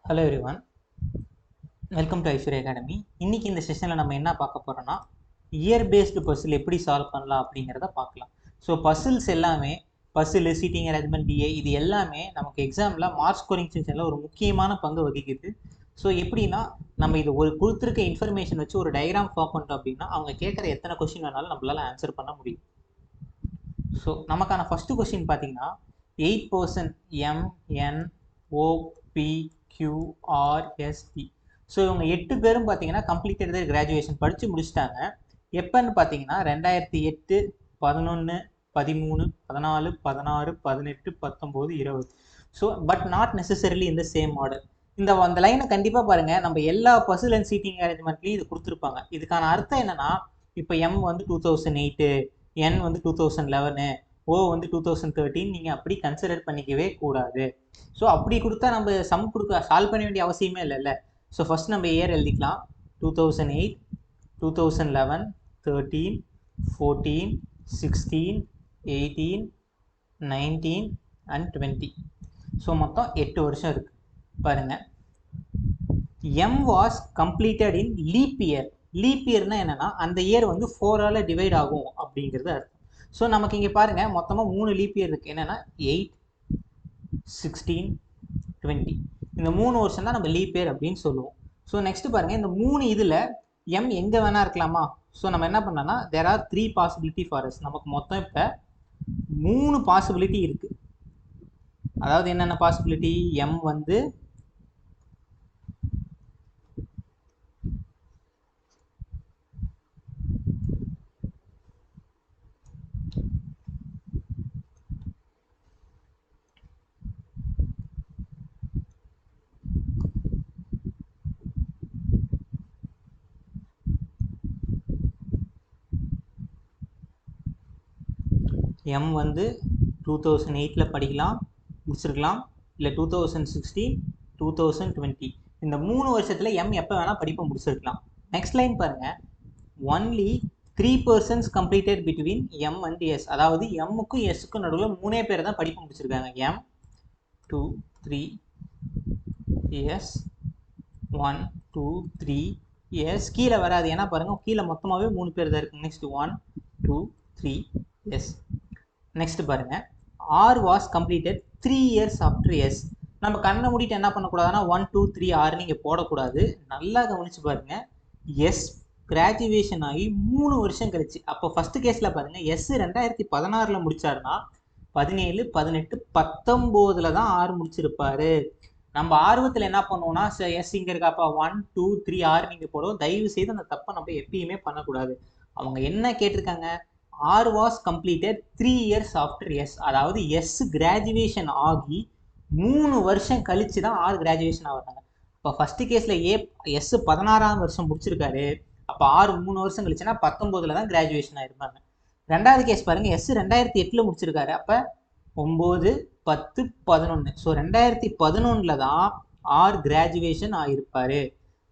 Hello everyone, welcome to Aishwarya Academy. இன்னைக்கு இந்த செஷனில் நம்ம என்ன பார்க்க போகிறோம்னா இயர் பேஸ்டு பசில் எப்படி சால்வ் பண்ணலாம் அப்படிங்கிறத பார்க்கலாம். ஸோ பசில்ஸ் எல்லாமே பசில் சீட்டிங் அரேஞ்ச்மெண்ட் டிஏ இது எல்லாமே நமக்கு எக்ஸாமில் மார்க் ஸ்கோரிங் செக்ஷனில் ஒரு முக்கியமான பங்கு வகிக்குது. ஸோ எப்படின்னா நம்ம இது ஒரு கொடுத்துருக்க இன்ஃபர்மேஷன் வச்சு ஒரு டயக்ராம் ஃபார்ம் பண்ணிட்டோம் அப்படின்னா அவங்க கேட்குற எத்தனை கொஸ்டின் வேணாலும் நம்மளால் ஆன்சர் பண்ண முடியும். ஸோ நமக்கான ஃபஸ்ட்டு கொஸ்டின் பார்த்தீங்கன்னா 8% MNOPQRST. ஸோ இவங்க 8 பேரும் பார்த்தீங்கன்னா கம்ப்ளீட்டட் கிராஜுவேஷன் படித்து முடிச்சிட்டாங்க. எப்போன்னு பார்த்தீங்கன்னா 2008, 11, 13, 14, 16, 18, 19, 20. ஸோ பட் நாட் நெசசரிலி இந்த சேம் ஆர்டர். அந்த லைனை கண்டிப்பாக பாருங்கள், நம்ம எல்லா பசில் அண்ட் சீட்டிங் அரேஞ்ச்மெண்ட்லையும் இது கொடுத்துருப்பாங்க. இதுக்கான அர்த்தம் என்னன்னா, இப்போ M வந்து 2008, N வந்து 2011, O வந்து 2013 நீங்கள் அப்படி கன்சிடர் பண்ணிக்கவே கூடாது. ஸோ அப்படி கொடுத்தா நம்ம சம் சால்வ் பண்ண வேண்டிய அவசியமே இல்லைல்ல. ஸோ ஃபஸ்ட் நம்ம இயர் எழுதிக்கலாம். 2008, 2011, 13, 14, 16, 18, 19 and 20. ஸோ மொத்தம் 8 வருஷம் இருக்குது பாருங்கள். M was completed in leap year. Leap இயர்னா என்னன்னா அந்த இயர் வந்து 4ஆல் டிவைட் ஆகும் அப்படிங்கிறது அர்த்தம். ஸோ நமக்கு இங்கே பாருங்கள் மொத்தமாக 3 லீப் இயர் இருக்குது. என்னென்னா 8, 16, 20. இந்த 3 வருஷம் தான் நம்ம லீப் இயர் அப்படின்னு சொல்லுவோம். ஸோ நெக்ஸ்ட் பாருங்கள், இந்த 3 இதில் M எங்கே வேணா இருக்கலாமா? ஸோ நம்ம என்ன பண்ணோம்னா there are 3 possibility for us. நமக்கு மொத்தம் இப்போ 3 பாசிபிலிட்டி இருக்குது. அதாவது என்னென்ன பாசிபிலிட்டி? M வந்து M வந்து 2008 படிக்கலாம் முடிச்சிருக்கலாம், இல்லை 2016, 2020. இந்த 3 வருஷத்தில் M எப்போ வேணால் படிப்பை முடிச்சிருக்கலாம். நெக்ஸ்ட் லைன் பாருங்கள், only 3% completed between M and S. அதாவது எம்முக்கும் எஸ்ஸுக்கும் நடுவில் 3 பேர் தான் படிப்பு முடிச்சிருக்காங்க. M 2 3 S 1 2 3 S கீழே வராது, ஏன்னா பாருங்கள் கீழே மொத்தமாகவே 3 பேர் தான் இருக்குது. Next 1 2 3 S. நெக்ஸ்ட் பாருங்க, R was completed 3 years after S. நம்ம கண்ணை மூடிட்டு என்ன பண்ணக்கூடாதுன்னா 1 2 3 R நீங்கள் போடக்கூடாது. நல்லா கவனிச்சு பாருங்க, எஸ் கிராஜுவேஷன் ஆகி 3 வருஷம் கழிச்சு. அப்போ ஃபர்ஸ்ட் கேஸில் பாருங்க, எஸ் 2016 முடிச்சாருன்னா 17, 18, 19 தான் R முடிச்சிருப்பாரு. நம்ம ஆர்வத்தில் என்ன பண்ணுவோம்னா எஸ் இங்கே இருக்காப்பா 1 2 3 R நீங்கள் போடுவோம். தயவு செய்து அந்த தப்பை நம்ம எப்பயுமே பண்ணக்கூடாது. அவங்க என்ன கேட்டிருக்காங்க, R was completed 3 years after S. அதாவது S கிராஜுவேஷன் ஆகி 3 வருஷம் கழிச்சு தான் R கிராஜுவேஷன் ஆகிறாங்க. இப்போ ஃபர்ஸ்ட் கேஸில் S 16ஆம் வருஷம் முடிச்சிருக்காரு. அப்போ R 3 வருஷம் கழிச்சுன்னா 19 தான் கிராஜுவேஷன் ஆகிருப்பாங்க. ரெண்டாவது கேஸ் பாருங்கள், S 2008 முடிச்சிருக்காரு. அப்போ 9, 10, 11. ஸோ 2011 தான் R கிராஜுவேஷன் ஆகிருப்பாரு.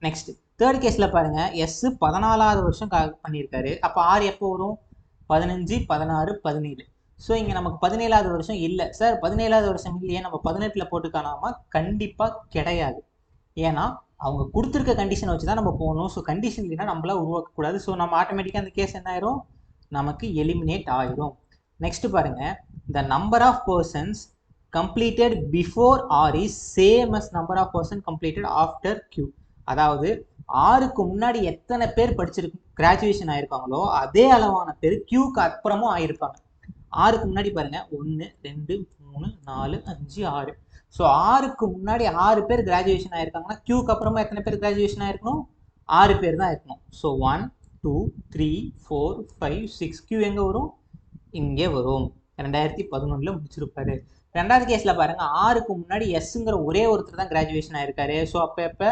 நெக்ஸ்ட் தேர்ட் கேஸில் பாருங்கள், S 14ஆவது வருஷம் பண்ணியிருக்காரு. அப்போ R எப்போ வரும்? 15, 16, 17. ஸோ இங்கே நமக்கு 17ஆவது வருஷம் இல்லை. சார் 17ஆவது வருஷம் இல்லையே, நம்ம 18 போட்டுக்கானாமா? கண்டிப்பாக கிடையாது. ஏன்னா அவங்க கொடுத்துருக்க கண்டிஷனை வச்சு தான் நம்ம போகணும். ஸோ கண்டிஷன் இல்லைன்னா நம்மளா உருவாக்கக்கூடாது. ஸோ நம்ம ஆட்டோமேட்டிக்காக அந்த கேஸ் என்ன ஆயிரும், நமக்கு எலிமினேட் ஆயிரும். நெக்ஸ்ட் பாருங்க, the number of persons completed before R is same as number of person completed after Q. அதாவது ஆருக்கு முன்னாடி எத்தனை பேர் படிச்சிருக்கு கிராஜுவேஷன் ஆயிருக்காங்களோ அதே அளவான பேர் Qக்கு அப்புறமும் ஆயிருப்பாங்க. ஆருக்கு முன்னாடி பாருங்க 1 2 3 4 5 6. ஸோ ஆருக்கு முன்னாடி 6 பேர் கிராஜுவேஷன் ஆயிருக்காங்கன்னா Qக்கு அப்புறமா எத்தனை பேர் கிராஜுவேஷன் ஆயிருக்கணும்? 6 பேர் தான் இருக்கணும். ஸோ 1 2 3 4 5 6. Q எங்கே வரும்? இங்கே வரும். 2011 முடிச்சிருப்பாரு. ரெண்டாவது கேஸில் பாருங்க, ஆருக்கு முன்னாடி எஸ்ங்கிற ஒரே ஒருத்தர் தான் கிராஜுவேஷன் ஆயிருக்காரு. ஸோ அப்போ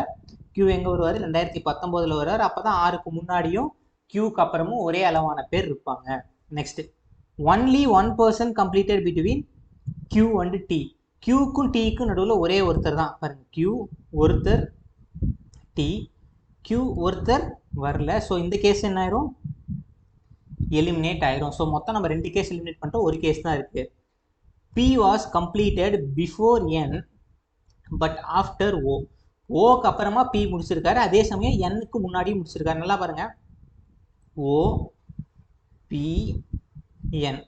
Q எங்கே வருவார்? 2019 வருவார். அப்போ தான் ஆருக்கு முன்னாடியும் Qக்கு அப்புறமும் ஒரே அளவான பேர் இருப்பாங்க. Next, only 1% completed between Q and T. Qக்கும் Tக்கும் நடுவில் ஒரே ஒருத்தர் தான் பாருங்க. Q ஒருத்தர், T Q ஒருத்தர் வரல. ஸோ இந்த கேஸ் என்ன ஆயிரும்? எலிமினேட் ஆயிரும். ஸோ மொத்தம் நம்ம 2 கேஸ் எலிமினேட் பண்ணிட்டோம், ஒரு கேஸ் தான் இருக்கு. P was completed before N but after O. ஓக்கு அப்புறமா பி முடிச்சிருக்காரு, அதே சமயம் எண்ணுக்கு முன்னாடி முடிச்சிருக்காரு. நல்லா பாருங்க, ஓ பி என்.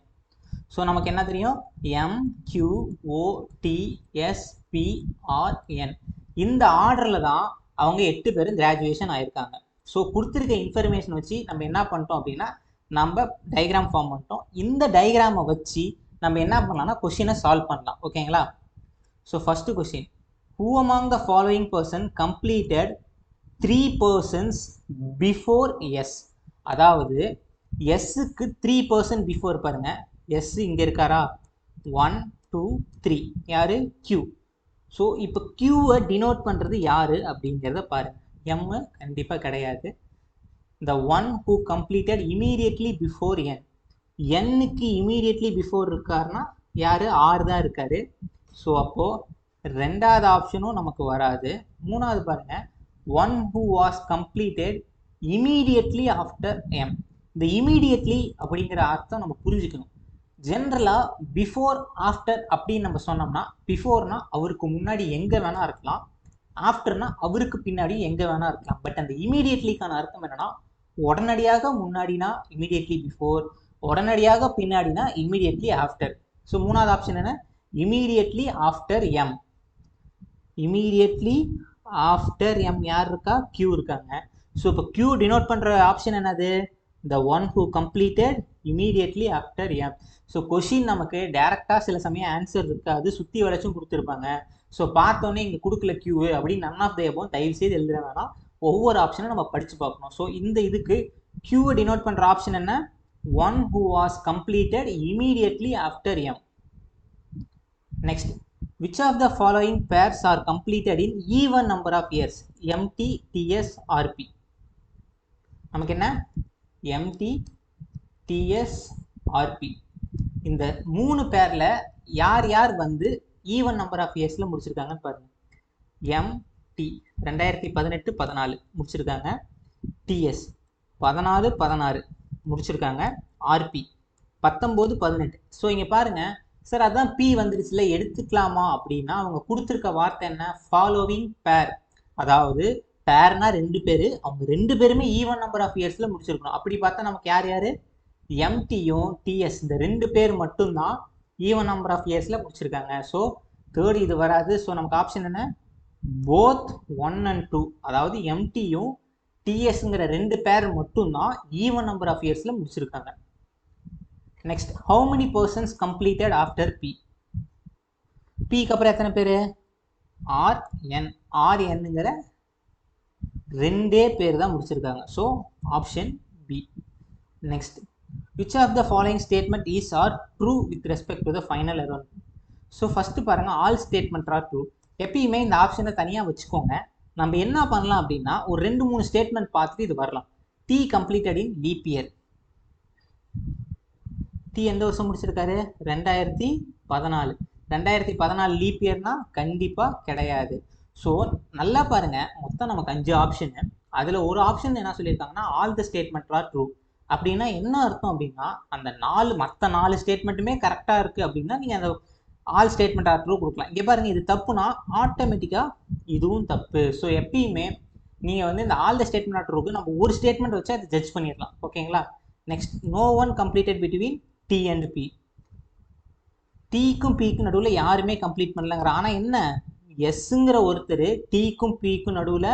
ஸோ நமக்கு என்ன தெரியும், M Q O T S P R N. இந்த ஆர்டரில் தான் அவங்க 8 பேரும் கிராஜுவேஷன் ஆயிருக்காங்க. ஸோ கொடுத்துருக்க இன்ஃபர்மேஷன் வச்சு நம்ம என்ன பண்ணிட்டோம் அப்படின்னா நம்ம டயக்ராம் ஃபார்ம் பண்ணிட்டோம். இந்த டயக்ராமை வச்சு நம்ம என்ன பண்ணலாம்னா கொஷினை சால்வ் பண்ணலாம். ஓகேங்களா? So first question, who among the following person completed 3 persons before S? அதாவது எஸ்ஸுக்கு 3% பிஃபோர் பாருங்க. எஸ் இங்கே இருக்காரா, 1 2 3, யாரு, Q. ஸோ இப்போ Qவை டினோட் பண்ணுறது யாரு அப்படிங்கிறத பாருங்க. M கண்டிப்பாக கிடையாது. the one who completed immediately before N. Nக்கு immediately before இருக்காருன்னா யாரு, R தான் இருக்காரு. ஸோ அப்போது ரெண்டாவது ஆப்ஷனும் நமக்கு வராது. மூணாவது பாருங்க, one who was completed immediately after M. இந்த immediately அப்படிங்கிற அர்த்தம் நம்ம புரிஞ்சுக்கணும். ஜென்ரலாக பிஃபோர் ஆஃப்டர் அப்படின்னு நம்ம சொன்னோம்னா, பிஃபோர்னா அவருக்கு முன்னாடி எங்கே வேணா இருக்கலாம், ஆஃப்டர்னா அவருக்கு பின்னாடி எங்கே வேணா இருக்கலாம். பட் அந்த இமீடியட்லிக்கான அர்த்தம் என்னன்னா, உடனடியாக முன்னாடினா இமீடியட்லி பிஃபோர், உடனடியாக பின்னாடினா இமீடியட்லி ஆஃப்டர். ஸோ மூணாவது ஆப்ஷன் என்ன, immediately after M. Immediately after M யார் இருக்கா, கியூ இருக்காங்க. ஸோ இப்போ கியூ டினோட் பண்ணுற ஆப்ஷன் என்னது, the one who completed immediately after M. So question நமக்கு டேரெக்டாக சில சமயம் ஆன்சர் இருக்காது, சுற்றி வளைச்சும் கொடுத்துருப்பாங்க. ஸோ பார்த்தோன்னே இங்கே கொடுக்கல கியூ அப்படின்னு நன் ஆஃப் த எபோவ் தயவு செய்து எழுதுற வேணாம், ஒவ்வொரு ஆப்ஷனும் நம்ம படித்து பார்க்கணும். ஸோ இந்த இதுக்கு கியூவை டினோட் பண்ணுற ஆப்ஷன் என்ன, one who was completed immediately after M. Next, which of the following pairs are completed in even number of years? MT, TS, RP. நமக்கு என்ன, MT, TS, RP. இந்த 3 பேரில் யார் யார் வந்து ஈவன் நம்பர் ஆஃப் இயர்ஸில் முடிச்சிருக்காங்கன்னு பாருங்க. MT 2018 14 முடிச்சிருக்காங்க, TS 14 16 முடிச்சிருக்காங்க, RP 19 18. ஸோ இங்கே பாருங்க சார், அதான் P வந்துருச்சுல எடுத்துக்கலாமா அப்படின்னா அவங்க கொடுத்துருக்க வார்த்தை என்ன, ஃபாலோவிங் பேர். அதாவது பேர்னா 2 பேர், அவங்க 2 பேருமே ஈவன் நம்பர் ஆஃப் இயர்ஸில் முடிச்சிருக்கணும். அப்படி பார்த்தா நமக்கு யார் யார், MTயும் TS இந்த 2 பேர் மட்டும்தான் ஈவன் நம்பர் ஆஃப் இயர்ஸில் முடிச்சிருக்காங்க. ஸோ தேர்ட் இது வராது. ஸோ நமக்கு ஆப்ஷன் என்ன, போத் 1 and 2. அதாவது MTயும் TSங்கிற 2 பேர் மட்டும்தான் ஈவன் நம்பர் ஆஃப் இயர்ஸில் முடிச்சிருக்காங்க. Next, how many persons completed after P? Pக்கு அப்புறம் எத்தனை பேர், RN. RNங்கிற 2 பேர் தான் முடிச்சிருக்காங்க. So option B. Next, which of the following statement is or true with respect to the final error? So first பாருங்கள், all statement are true. எப்பயுமே இந்த ஆப்ஷனை தனியாக வச்சுக்கோங்க. நம்ம என்ன பண்ணலாம் அப்படின்னா ஒரு 2-3 ஸ்டேட்மெண்ட் பார்த்துட்டு இது வரலாம். T completed in leap year. T எந்த வருஷம் முடிச்சிருக்காரு, 2014. 2014 லீப் இயர்னா கண்டிப்பாக கிடையாது. ஸோ நல்லா பாருங்கள், மொத்தம் நமக்கு 5 ஆப்ஷனு. அதில் ஒரு ஆப்ஷன் என்ன சொல்லியிருக்காங்கன்னா all the statement are true. அப்படின்னா என்ன அர்த்தம் அப்படின்னா அந்த மற்ற 4 ஸ்டேட்மெண்ட்டுமே கரெக்டாக இருக்குது அப்படின்னா நீங்கள் அந்த ஆல் ஸ்டேட்மெண்ட் ஆர் ட்ரூ கொடுக்கலாம். இங்கே பாருங்கள், இது தப்புனா ஆட்டோமேட்டிக்காக இதுவும் தப்பு. ஸோ எப்பயுமே நீங்கள் வந்து இந்த ஆல் த ஸ்டேட்மெண்ட் ஆர் ட்ரூக்கு நம்ம ஒரு ஸ்டேட்மெண்ட் வச்சு அதை ஜட்ஜ் பண்ணிடலாம். ஓகேங்களா? Next, no one completed between T and P. Tக்கும் Pக்கும் நடுவில் யாருமே கம்ப்ளீட் பண்ணலங்கிற. ஆனால் என்ன, எஸ்ங்கிற ஒருத்தர் Tக்கும் Pக்கும் நடுவில்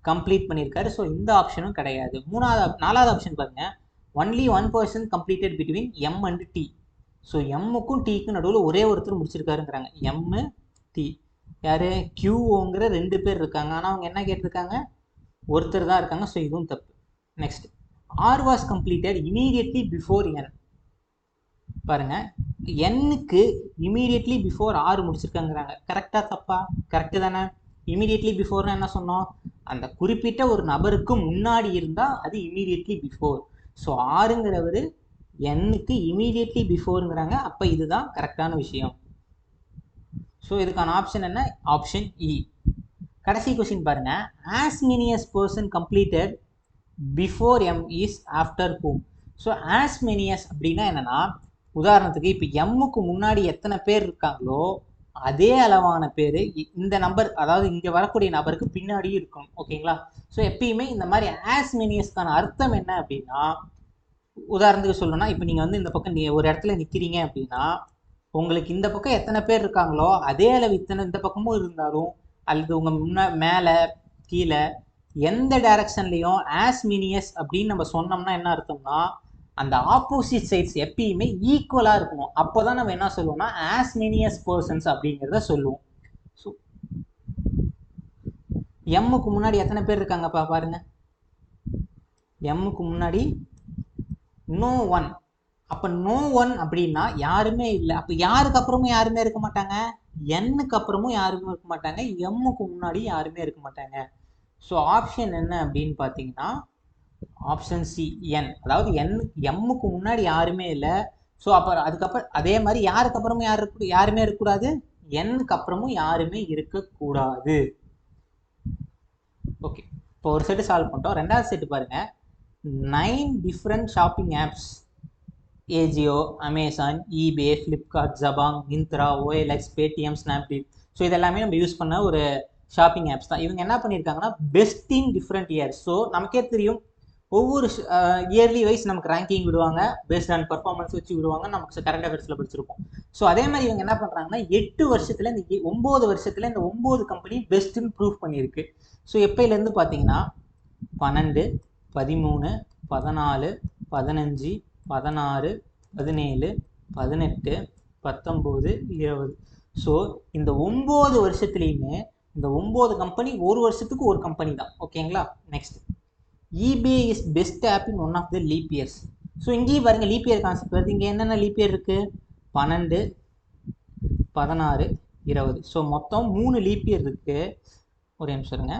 கம்ப்ளீட் பண்ணியிருக்காரு. ஸோ இந்த ஆப்ஷனும் கிடையாது. 4வது ஆப்ஷன் பாருங்க, only 1 person completed between M and T. So எம்முக்கும் Tக்கும் நடுவில் ஒரே ஒருத்தர் முடிச்சிருக்காருங்கிறாங்க. M T யார், QOங்கிற 2 பேர் இருக்காங்க. ஆனால் அவங்க என்ன கேட்டிருக்காங்க, ஒருத்தர் தான் இருக்காங்க. ஸோ இதுவும் தப்பு. Next, R was completed immediately before N. பாருங்க, Nக்கு இமீடியட்லி பிஃபோர் R முடிச்சிருக்காங்கிறாங்க. கரெக்டா தப்பா? கரெக்டு தானே. இமீடியட்லி பிஃபோர்னா என்ன சொன்னோம், அந்த குறிப்பிட்ட ஒரு நபருக்கு முன்னாடி இருந்தால் அது இமீடியட்லி பிஃபோர். ஸோ ஆறுங்கிறவர் Nக்கு இமீடியட்லி பிஃபோருங்கிறாங்க. அப்போ இதுதான் கரெக்டான விஷயம். ஸோ இதுக்கான ஆப்ஷன் என்ன, ஆப்ஷன் இ. கடைசி கொஸ்டின் பாருங்க, as many as person completed before M is after whom? So as many as அப்படின்னா என்னன்னா, உதாரணத்துக்கு இப்போ எம்முக்கு முன்னாடி எத்தனை பேர் இருக்காங்களோ அதே அளவான பேர் இந்த நம்பர், அதாவது இங்கே வரக்கூடிய நபருக்கு பின்னாடியும் இருக்கும். ஓகேங்களா? ஸோ எப்பயுமே இந்த மாதிரி ஆஸ் மெனியஸ்க்கான அர்த்தம் என்ன அப்படின்னா, உதாரணத்துக்கு சொல்லணும்னா, இப்போ நீங்கள் வந்து இந்த பக்கம் ஒரு இடத்துல நிற்கிறீங்க அப்படின்னா, உங்களுக்கு இந்த பக்கம் எத்தனை பேர் இருக்காங்களோ அதே அளவு இந்த பக்கமும் இருந்தாலும், அல்லது உங்கள் மேலே கீழே எந்த டைரக்ஷன்லையும் ஆஸ் மெனியஸ் அப்படின்னு நம்ம சொன்னோம்னா என்ன அர்த்தம்னா, அந்த ஆப்போசிட் சைட்ஸ் எப்பயுமே ஈக்குவலாக இருக்கணும். அப்போ தான் நம்ம என்ன சொல்லுவோம்னா ஆஸ் மெனியஸ் பர்சன்ஸ் அப்படிங்கிறத சொல்லுவோம். ஸோ எம்முக்கு முன்னாடி எத்தனை பேர் இருக்காங்கப்பா பாருங்க. எம்முக்கு முன்னாடி நோ ஒன். அப்போ நோ ஒன் அப்படின்னா யாருமே இல்லை. அப்போ யாருக்கு அப்புறமும் யாருமே இருக்க மாட்டாங்க, எண்ணுக்கு அப்புறமும் யாருமே இருக்க மாட்டாங்க, எம்முக்கு முன்னாடி யாருமே இருக்க மாட்டாங்க. ஸோ ஆப்ஷன் என்ன அப்படின்னு பார்த்தீங்கன்னா ஆப்ஷன் சி என். அதாவது எம்முக்கு முன்னாடி யாருமே இல்லை. ஸோ அப்போ அதுக்கப்புறம் அதே மாதிரி யாருக்கு அப்புறமும் யாருமே இருக்கக்கூடாது, எண்ணுக்கு அப்புறமும் யாருமே இருக்கக்கூடாது. ஓகே, இப்போ ஒரு செட்டு சால்வ் பண்ணிட்டோம். ரெண்டாவது செட்டு பாருங்க. 9 different shopping apps, Ajio, Amazon, eBay, Flipkart, Jabong, Myntra, OLX, Paytm, Snapdeal. So இதெல்லாமே நம்ம யூஸ் பண்ண ஒரு ஷாப்பிங் ஆப்ஸ் தான். இவங்க என்ன பண்ணியிருக்காங்கன்னா best in different years. So நமக்கே தெரியும், ஒவ்வொரு இயர்லி வைஸ் நமக்கு ரேங்கிங் விடுவாங்க, பேஸ்ட் ஆன் பர்ஃபார்மன்ஸ் வச்சு விடுவாங்க. நமக்கு கரண்ட் அஃபேர்ஸில் படிச்சிருப்போம். ஸோ அதே மாதிரி இவங்க என்ன பண்ணுறாங்கன்னா 8 வருஷத்தில் இந்த 9 வருஷத்தில் இந்த 9 கம்பெனி பெஸ்ட்டுன்னு ப்ரூவ் பண்ணியிருக்கு. ஸோ எப்பயிலேருந்து பார்த்தீங்கன்னா 12, 13, 14, 15, 16, 17, 18, 19, 20. ஸோ இந்த 9 வருஷத்துலேயுமே இந்த 9 கம்பெனி ஒரு வருஷத்துக்கு ஒரு கம்பெனி தான். ஓகேங்களா? Next, eBay is best app in one of the leap years. So இங்கேயும் பாருங்க லீப் இயர் கான்செப்ட் வருது. இங்கே என்னென்ன லீப் இயர் இருக்கு? 12, 16, 20. ஸோ மொத்தம் 3 லீப் இயர் இருக்கு. ஒரு நிமிஷம் இருங்க.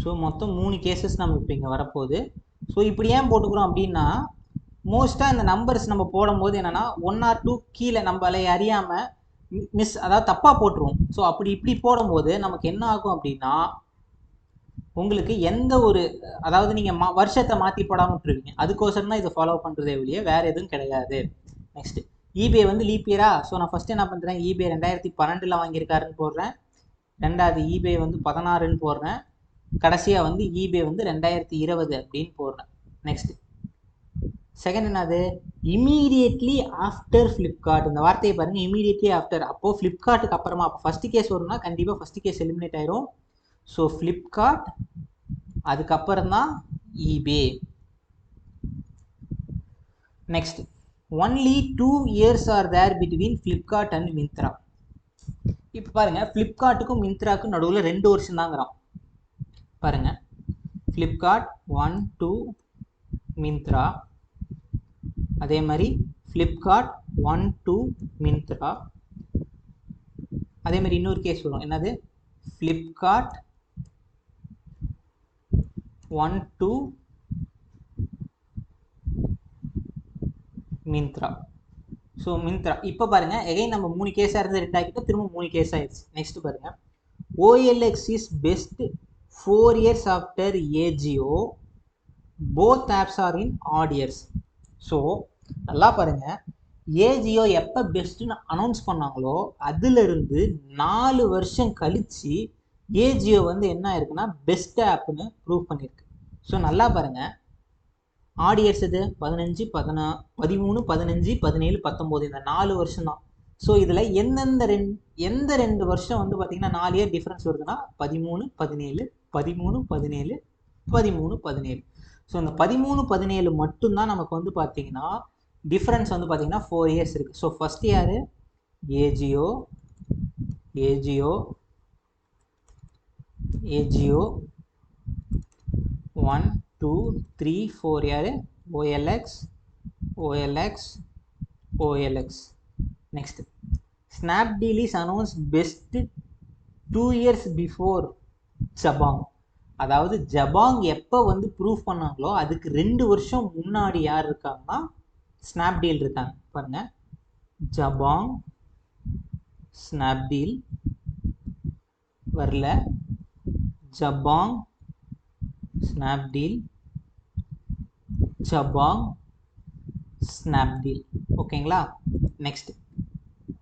ஸோ மொத்தம் 3 கேசஸ் நம்ம இப்போ இங்கே வரப்போகுது. ஸோ இப்படி ஏன் போட்டுக்கிறோம் அப்படின்னா, மோஸ்ட்டாக இந்த நம்பர்ஸ் நம்ம போடும்போது என்னென்னா 1 or 2 கீழே நம்மளை அறியாமல் அதாவது தப்பாக போட்டுருவோம். ஸோ அப்படி இப்படி போடும்போது நமக்கு என்ன ஆகும் அப்படின்னா, உங்களுக்கு எந்த ஒரு, அதாவது நீங்கள் வருஷத்தை மாற்றி போடாமல் விட்டுருவீங்க. அதுக்கோசரம் தான் இதை ஃபாலோ பண்ணுறதே வெளியே வேறு எதுவும் கிடையாது. நெக்ஸ்ட், ஈபே வந்து லீப் இயரா? ஸோ நான் ஃபஸ்ட்டு என்ன பண்ணுறேன், ஈபே 2012 வாங்கியிருக்காருன்னு போடுறேன். ரெண்டாவது ஈபே வந்து 16ன்னு போடுறேன். கடைசியாக வந்து ஈபே வந்து 2020 அப்படின்னு போடுறேன். நெக்ஸ்ட், செகண்ட் என்னது, இமீடியட்லி ஆஃப்டர் ஃப்ளிப்கார்ட். இந்த வார்த்தையை பாருங்க, இமீடியட்லி ஆஃப்டர். அப்போது ஃப்ளிப்கார்ட்டுக்கு அப்புறமா அப்போ ஃபஸ்ட்டு கேஸ் வரும்னா கண்டிப்பாக ஃபஸ்ட்டு கேஸ் எலிமினேட் ஆயிரும். ஸோ ஃப்ளிப்கார்ட், அதுக்கப்புறம் தான் eBay. Next, only 2 years are there between Flipkart and Myntra. இப்போ பாருங்க, ஃப்ளிப்கார்ட்டுக்கும் மிந்த்ராக்கும் நடுவில் 2 வருஷம் தாங்கிறான். பாருங்க, ஃப்ளிப்கார்ட் 1, 2, மிந்த்ரா. அதே மாதிரி ஃப்ளிப்கார்ட் 1, 2, மிந்த்ரா. அதே மாதிரி இன்னொரு கேஸ் வரும், என்னது, ஃப்ளிப்கார்ட் 1, 2, மிந்த்ரா. ஸோ மிந்த்ரா இப்போ பாருங்க, எகைன் நம்ம 3 கேஸாக இருந்து 2 ஆகிட்டோம், திரும்ப 3 கேஸ் ஆயிடுச்சு. நெக்ஸ்ட் பாருங்க, OLX is best 4 years after AGO. Both apps are in odd years. So நல்லா பாருங்க, ஏஜியோ எப்போ பெஸ்ட்டுன்னு அனௌன்ஸ் பண்ணாங்களோ அதுலேருந்து 4 வருஷம் கழித்து ஏஜியோ வந்து என்ன ஆயிருக்குன்னா பெஸ்ட் ஆப்னு ப்ரூவ் பண்ணியிருக்கு. ஸோ நல்லா பாருங்கள், ஆடியர்ஸ் இது 15, 13, 15, 17, 19 இந்த 4 வருஷம் தான். ஸோ இதில் எந்த 2 வருஷம் வந்து பார்த்தீங்கன்னா 4 இயர் டிஃப்ரென்ஸ் வருதுன்னா 13, 17, 13, 17, 13, 17. ஸோ இந்த 13, 17 மட்டும்தான் நமக்கு வந்து பார்த்தீங்கன்னா டிஃப்ரென்ஸ் வந்து பார்த்தீங்கன்னா 4 இயர்ஸ் இருக்குது. ஸோ ஃபஸ்ட் யார், ஏஜியோ 1, 2, 3, 4 யார், OLX. Next, Snapdeal is announced best 2 years before Jabong. அதாவது ஜபாங் எப்போ வந்து ப்ரூவ் பண்ணாங்களோ அதுக்கு 2 வருஷம் முன்னாடி யார் இருக்காங்கன்னா ஸ்னாப்டீல் இருக்காங்க. பாருங்க, ஜபாங் ஸ்னாப்டீல் வரல, ஜபாங் ஸ்னாப்டீல், ஜபாங் ஸ்னாப்டீல். ஓகேங்களா? Next,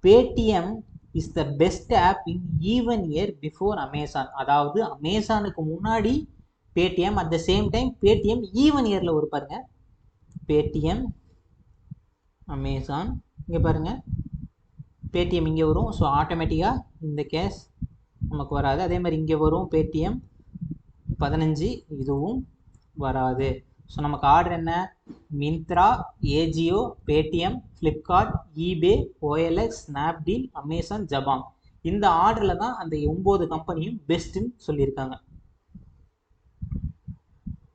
Paytm is the best app in even year before Amazon. அதாவது அமேசானுக்கு முன்னாடி Paytm, at the same time Paytm even இயரில் ஒரு பாருங்க, பேடிஎம் அமேசான் இங்கே பாருங்க, பேடிஎம் இங்கே வரும். ஸோ ஆட்டோமேட்டிக்காக இந்த கேஸ் நமக்கு வராது. அதே மாதிரி இங்கே வரும் பேடிஎம் 15, இதுவும் வராது. ஸோ நமக்கு ஆர்டர் என்ன? Myntra, Ajio, Paytm, Flipkart, eBay, OLX, Snapdeal, Amazon, Jabong. இந்த ஆர்டரில் தான் அந்த 9 கம்பெனியும் பெஸ்ட்டுன்னு சொல்லியிருக்காங்க.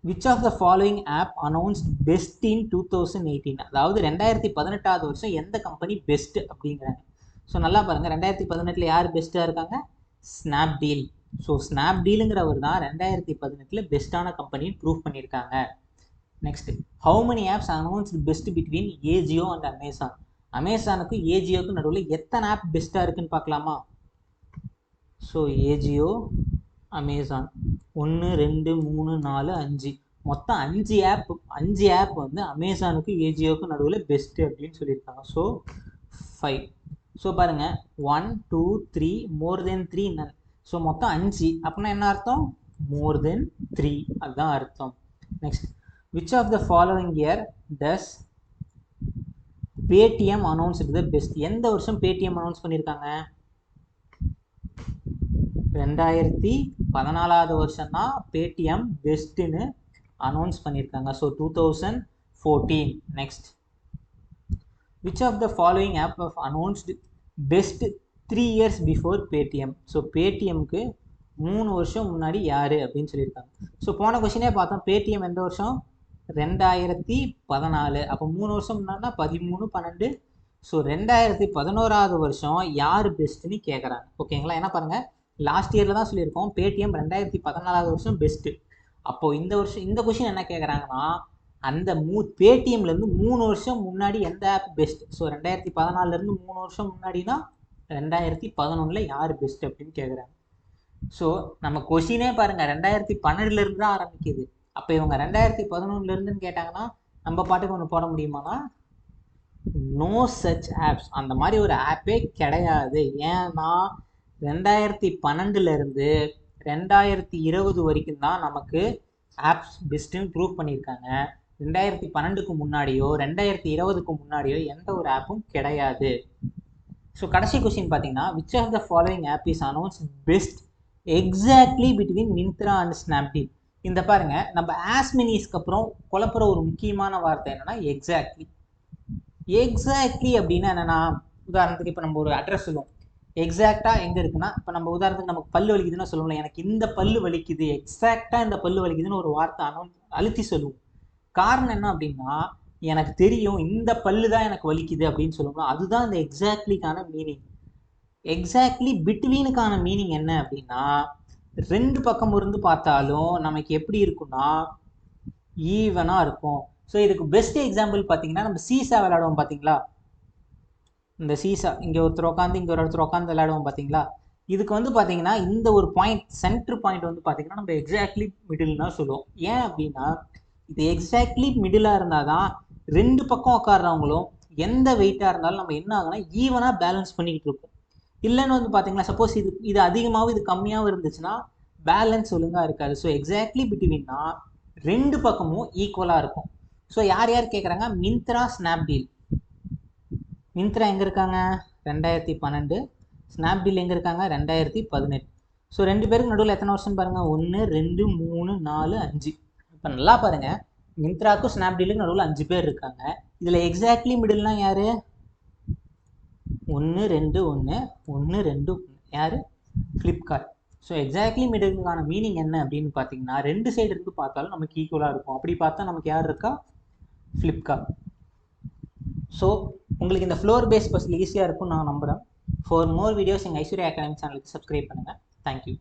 Which of the following app announced best in 2018? அதாவது 2018 வருஷம் எந்த கம்பெனி பெஸ்ட் அப்படிங்கிறாங்க. ஸோ நல்லா பாருங்கள், 2018 யார் பெஸ்ட்டாக இருக்காங்க? ஸ்னாப்டீல். ஸோ ஸ்னாப்டீலுங்கிறவர் தான் 2018 பெஸ்ட்டான கம்பெனின்னு ப்ரூவ் பண்ணியிருக்காங்க. Next, how many apps announced best between Ajio and Amazon? அமேசானுக்கும் ஏஜியோக்கும் நடுவில் எத்தனை ஆப் பெஸ்ட்டாக இருக்குன்னு பார்க்கலாமா? ஸோ ஏஜியோ, அமேசான் 1 2 3 4 5, மொத்தம் 5 ஆப் வந்து அமேசானுக்கு ஏஜியோக்கு நடுவில் பெஸ்ட்டு அப்படின்னு சொல்லியிருக்காங்க. ஸோ 5. ஸோ பாருங்கள், 1 2 3 மோர் தென் 3 நன். ஸோ மொத்தம் 5 அப்படின்னா என்ன அர்த்தம்? மோர் தென் 3, அதுதான் அர்த்தம். Next, which of the following year does Paytm announced the best? எந்த வருஷம் பேடிஎம் அனௌன்ஸ் பண்ணியிருக்காங்க? 2014 வருஷம் தான் பேடிஎம் பெஸ்ட்டுன்னு அனௌன்ஸ் பண்ணியிருக்காங்க. So 2014. Next, which of the following app have announced best 3 years before Paytm? So பேடிஎம்க்கு 3 வருஷம் முன்னாடி யார் அப்படின்னு சொல்லியிருக்காங்க. ஸோ போன கொஸ்டினே பார்த்தோம், பேடிஎம் எந்த வருஷம்? 2014. அப்போ 3 வருஷம் முன்னாடினா 13 12. ஸோ 2011 வருஷம் யார் பெஸ்ட்டுன்னு கேட்குறாங்க. ஓகேங்களா? என்ன பாருங்கள், லாஸ்ட் இயரில் தான் சொல்லியிருக்கோம் பேடிஎம் 2014 வருஷம் பெஸ்ட்டு. அப்போது இந்த வருஷம் இந்த கொஸ்டின் என்ன கேட்குறாங்கன்னா, அந்த பேடிஎம்லேருந்து 3 வருஷம் முன்னாடி எந்த ஆப் பெஸ்ட்? ஸோ 2014 3 வருஷம் முன்னாடினா 2011 யார் பெஸ்ட் அப்படின்னு கேட்குறாங்க. ஸோ நம்ம கொஸ்டினே பாருங்கள் 2012 தான் ஆரம்பிக்குது. அப்போ இவங்க 2011 கேட்டாங்கன்னா நம்ம பாட்டுக்கு ஒன்று போட முடியுமானா? நோ சச் ஆப்ஸ், அந்த மாதிரி ஒரு ஆப்பே கிடையாது. ஏன்னா 2012 2020 வரைக்கும் தான் நமக்கு ஆப்ஸ் பெஸ்ட்டுன்னு ப்ரூவ் பண்ணியிருக்காங்க. 2012க்கு முன்னாடியோ 2020க்கு முன்னாடியோ எந்த ஒரு ஆப்பும் கிடையாது. ஸோ கடைசி கொஸ்டின் பார்த்தீங்கன்னா, which of the following app is announce best exactly between Myntra and Snapdeal? இந்த பாருங்க, நம்ம ஆஸ்மினிஸ்க்கு அப்புறம் குழப்புற ஒரு முக்கியமான வார்த்தை என்னன்னா எக்ஸாக்ட்லி. எக்ஸாக்ட்லி அப்படின்னா என்னன்னா, உதாரணத்துக்கு இப்போ நம்ம ஒரு அட்ரஸ் சொல்லுவோம், எக்ஸாக்டாக எங்கே இருக்குன்னா, இப்போ நம்ம உதாரணத்துக்கு நமக்கு பல்லு வலிக்குதுன்னு சொல்லுவோம்ல, எனக்கு இந்த பல்லு வலிக்குது, எக்ஸாக்டாக இந்த பல்லு வலிக்குதுன்னு ஒரு வார்த்தை அழுத்தி சொல்லுவோம். காரணம் என்ன அப்படின்னா, எனக்கு தெரியும் இந்த பல்லு தான் எனக்கு வலிக்குது அப்படின்னு சொல்லுவோம். அதுதான் இந்த எக்ஸாக்ட்லிக்கான மீனிங். எக்ஸாக்ட்லி பிட்வீனுக்கான மீனிங் என்ன அப்படின்னா, 2 பக்கம் இருந்து பார்த்தாலும் நமக்கு எப்படி இருக்குன்னா ஈவனாக இருக்கும். ஸோ இதுக்கு பெஸ்ட் எக்ஸாம்பிள் பார்த்தீங்கன்னா, நம்ம சீசா விளையாடுவோம் பார்த்தீங்களா? இந்த சீசா இங்கே ஒருத்தர் உட்காந்து இங்கே ஒரு ஒருத்தர் உட்காந்து விளையாடுவோம் பார்த்தீங்களா? இதுக்கு வந்து பார்த்தீங்கன்னா இந்த ஒரு பாயிண்ட், சென்டர் பாயிண்ட் வந்து பார்த்தீங்கன்னா நம்ம எக்ஸாக்ட்லி மிடில் தான் சொல்லுவோம். ஏன் அப்படின்னா, இது எக்ஸாக்ட்லி மிடிலாக இருந்தால் தான் 2 பக்கம் உட்காடுறவங்களும் எந்த வெயிட்டாக இருந்தாலும் நம்ம என்ன ஆகுனா ஈவனாக பேலன்ஸ் பண்ணிக்கிட்டு இருக்கோம். இல்லைன்னு வந்து பார்த்தீங்கன்னா, சப்போஸ் இது அதிகமாகவும் இது கம்மியாகவும் இருந்துச்சுன்னா பேலன்ஸ் ஒழுங்காக இருக்காது. ஸோ எக்ஸாக்ட்லி பிட்வீன்னா 2 பக்கமும் ஈக்குவலாக இருக்கும். ஸோ யார் யார் கேட்குறாங்க? மிந்த்ரா, ஸ்னாப்டீல். மிந்த்ரா எங்கே இருக்காங்க? 2012. ஸ்னாப்டீல் எங்கே இருக்காங்க? 2018. ஸோ 2 பேருக்கு நடுவில் எத்தனை வருஷம் பாருங்கள்? 1 2 3 4 5. இப்போ நல்லா பாருங்கள், மிந்த்ராக்கும் ஸ்னாப்டீலுக்கும் நடுவில் 5 பேர் இருக்காங்க. இதில் எக்ஸாக்ட்லி மிடில்னா யார்? 1 2 1 1 2 யார்? ஃப்ளிப்கார்ட். ஸோ எக்ஸாக்ட்லி மிடிலுக்கான மீனிங் என்ன அப்படின்னு பார்த்தீங்கன்னா, 2 சைடு இருந்து பார்த்தாலும் நமக்கு ஈக்குவலாக இருக்கும். அப்படி பார்த்தா நமக்கு யார் இருக்கா? ஃப்ளிப்கார்ட். ஸோ உங்களுக்கு இந்த ஃப்ளோர் பேஸ் பஸ்ஸில் ஈஸியாக இருக்கும்னு நான் நம்புகிறேன். ஃபார் மோர் வீடியோஸ் எங்கள் ஐஸ்வர்யா அகாடமி சேனலுக்கு சப்ஸ்கிரைப் பண்ணுங்கள். தேங்க்யூ.